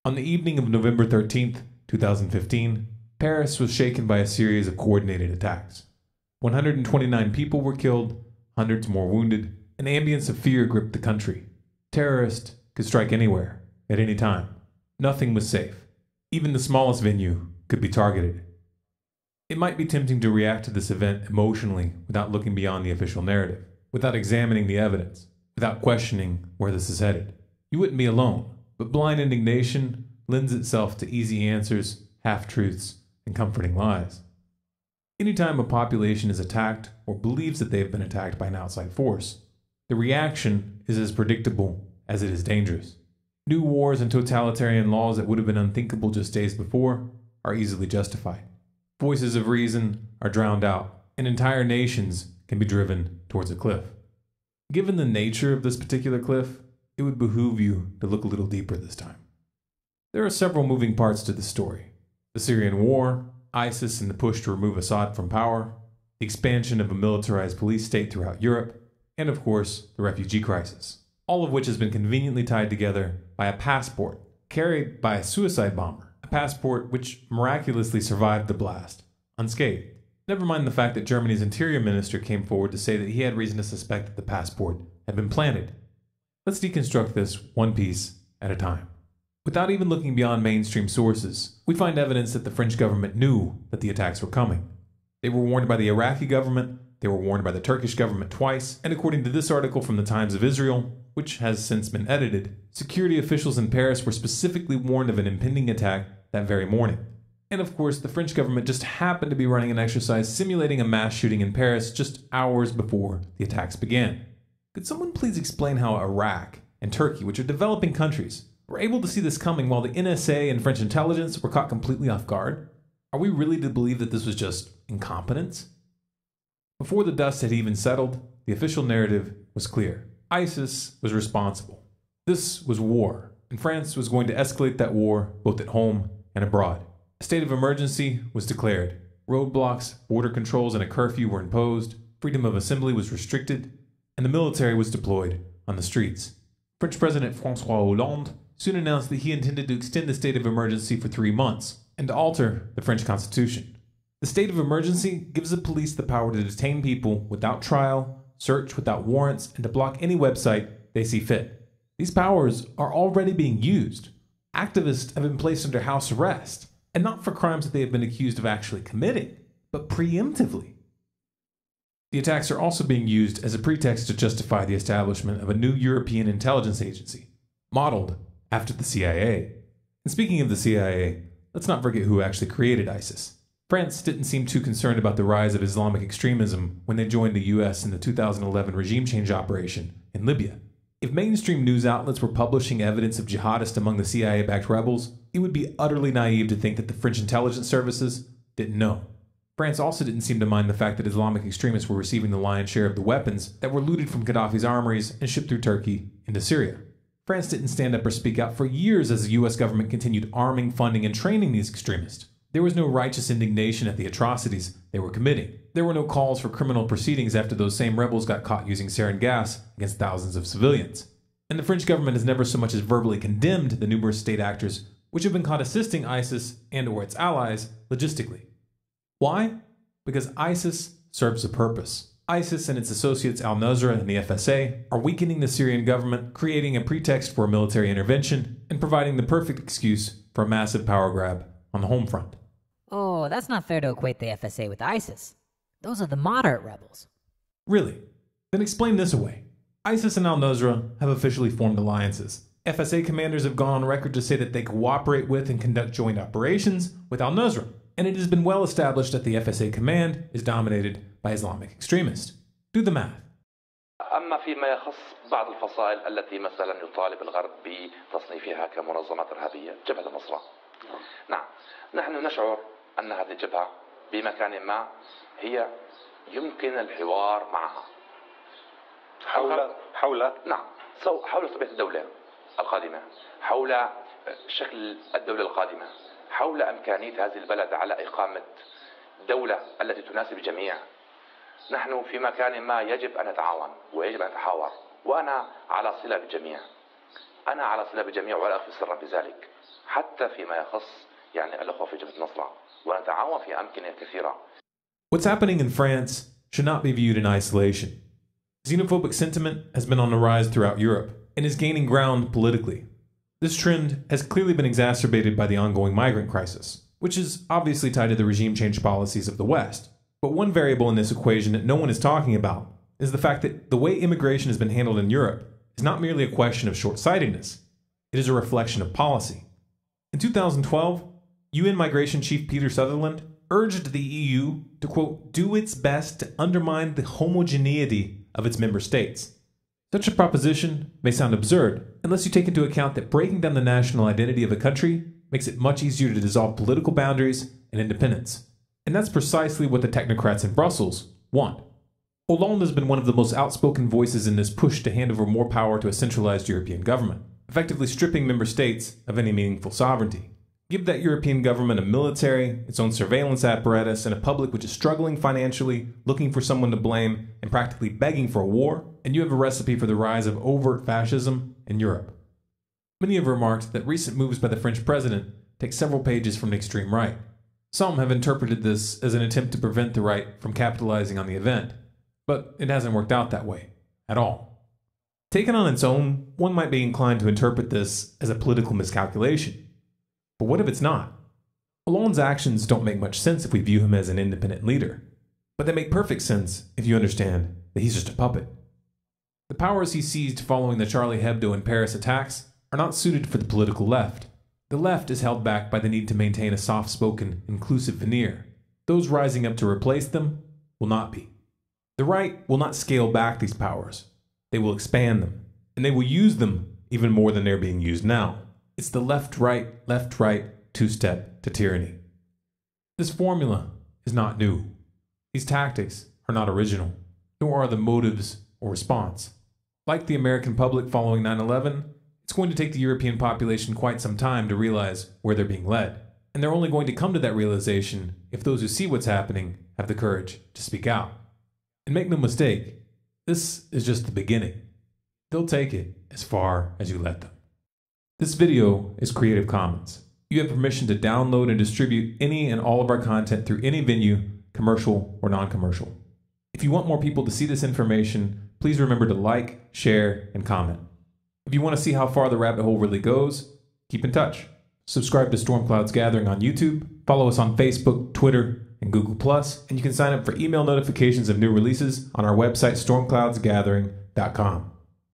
On the evening of November 13th, 2015, Paris was shaken by a series of coordinated attacks. 129 people were killed, hundreds more wounded. An ambience of fear gripped the country. Terrorists could strike anywhere, at any time. Nothing was safe. Even the smallest venue could be targeted. It might be tempting to react to this event emotionally without looking beyond the official narrative, without examining the evidence, without questioning where this is headed. You wouldn't be alone, but blind indignation lends itself to easy answers, half-truths, and comforting lies. Anytime a population is attacked or believes that they have been attacked by an outside force, the reaction is as predictable as it is dangerous. New wars and totalitarian laws that would have been unthinkable just days before are easily justified. Voices of reason are drowned out, and entire nations can be driven towards a cliff. Given the nature of this particular cliff, it would behoove you to look a little deeper this time. There are several moving parts to this story. The Syrian war, ISIS and the push to remove Assad from power, the expansion of a militarized police state throughout Europe, and of course, the refugee crisis, all of which has been conveniently tied together by a passport carried by a suicide bomber, a passport which miraculously survived the blast, unscathed. Never mind the fact that Germany's interior minister came forward to say that he had reason to suspect that the passport had been planted. Let's deconstruct this one piece at a time. Without even looking beyond mainstream sources, we find evidence that the French government knew that the attacks were coming. They were warned by the Iraqi government, they were warned by the Turkish government twice, and according to this article from the Times of Israel, which has since been edited, security officials in Paris were specifically warned of an impending attack that very morning. And of course, the French government just happened to be running an exercise simulating a mass shooting in Paris just hours before the attacks began. Could someone please explain how Iraq and Turkey, which are developing countries, were able to see this coming while the NSA and French intelligence were caught completely off guard? Are we really to believe that this was just incompetence? Before the dust had even settled, the official narrative was clear. ISIS was responsible. This was war, and France was going to escalate that war both at home and abroad. A state of emergency was declared. Roadblocks, border controls, and a curfew were imposed. Freedom of assembly was restricted, and the military was deployed on the streets. French President François Hollande soon announced that he intended to extend the state of emergency for 3 months and to alter the French constitution. The state of emergency gives the police the power to detain people without trial, search without warrants, and to block any website they see fit. These powers are already being used. Activists have been placed under house arrest, and not for crimes that they have been accused of actually committing, but preemptively. The attacks are also being used as a pretext to justify the establishment of a new European intelligence agency, modeled after the CIA. And speaking of the CIA, let's not forget who actually created ISIS. France didn't seem too concerned about the rise of Islamic extremism when they joined the US in the 2011 regime change operation in Libya. If mainstream news outlets were publishing evidence of jihadists among the CIA-backed rebels, it would be utterly naive to think that the French intelligence services didn't know. France also didn't seem to mind the fact that Islamic extremists were receiving the lion's share of the weapons that were looted from Gaddafi's armories and shipped through Turkey into Syria. France didn't stand up or speak out for years as the US government continued arming, funding, and training these extremists. There was no righteous indignation at the atrocities they were committing. There were no calls for criminal proceedings after those same rebels got caught using sarin gas against thousands of civilians. And the French government has never so much as verbally condemned the numerous state actors which have been caught assisting ISIS and/or its allies logistically. Why? Because ISIS serves a purpose. ISIS and its associates Al-Nusra and the FSA are weakening the Syrian government, creating a pretext for a military intervention, and providing the perfect excuse for a massive power grab on the home front. Oh, that's not fair to equate the FSA with ISIS. Those are the moderate rebels. Really? Then explain this away. ISIS and Al-Nusra have officially formed alliances. FSA commanders have gone on record to say that they cooperate with and conduct joint operations with Al-Nusra, and it has been well established that the FSA command is dominated by Islamic extremists. Do the math. أما فيما يخص بعض الفصائل التي مثلا يطالب الغرب بتصنيفها كمنظمات إرهابية، جبهة النصرة. نعم، نحن نشعر أن هذه الجبهة بمكان ما هي يمكن الحوار معها حول نعم حول طبيعة الدولة القادمة، حول شكل الدولة القادمة، حول إمكانية هذه البلد على إقامة دولة التي تناسب الجميع. نحن في مكان ما يجب أن نتعاون ويجب أن نتحاور، وأنا على صلة بالجميع. أنا على صلة بجميع ولا أخفي سرا بذلك، حتى فيما يخص الأخوة في جبهة النصرة، ونتعاون في أمكنة كثيرة. What's happening in France should not be viewed in isolation. Xenophobic sentiment has been on the rise throughout Europe and is gaining ground politically. This trend has clearly been exacerbated by the ongoing migrant crisis, which is obviously tied to the regime change policies of the West. But one variable in this equation that no one is talking about is the fact that the way immigration has been handled in Europe is not merely a question of short-sightedness, it is a reflection of policy. In 2012, UN Migration Chief Peter Sutherland urged the EU to, quote, do its best to undermine the homogeneity of its member states. Such a proposition may sound absurd unless you take into account that breaking down the national identity of a country makes it much easier to dissolve political boundaries and independence. And that's precisely what the technocrats in Brussels want. Hollande has been one of the most outspoken voices in this push to hand over more power to a centralized European government, effectively stripping member states of any meaningful sovereignty. Give that European government a military, its own surveillance apparatus, and a public which is struggling financially, looking for someone to blame, and practically begging for a war, and you have a recipe for the rise of overt fascism in Europe. Many have remarked that recent moves by the French president take several pages from the extreme right. Some have interpreted this as an attempt to prevent the right from capitalizing on the event, but it hasn't worked out that way, at all. Taken on its own, one might be inclined to interpret this as a political miscalculation. But what if it's not? Hollande's actions don't make much sense if we view him as an independent leader, but they make perfect sense if you understand that he's just a puppet. The powers he seized following the Charlie Hebdo and Paris attacks are not suited for the political left. The left is held back by the need to maintain a soft-spoken, inclusive veneer. Those rising up to replace them will not be. The right will not scale back these powers. They will expand them, and they will use them even more than they're being used now. It's the left-right, two-step to tyranny. This formula is not new. These tactics are not original, nor are the motives or response. Like the American public following 9/11, it's going to take the European population quite some time to realize where they're being led. And they're only going to come to that realization if those who see what's happening have the courage to speak out. And make no mistake, this is just the beginning. They'll take it as far as you let them. This video is Creative Commons. You have permission to download and distribute any and all of our content through any venue, commercial or non-commercial. If you want more people to see this information, please remember to like, share, and comment. If you want to see how far the rabbit hole really goes, keep in touch. Subscribe to Storm Clouds Gathering on YouTube, follow us on Facebook, Twitter, and Google+, and you can sign up for email notifications of new releases on our website stormcloudsgathering.com.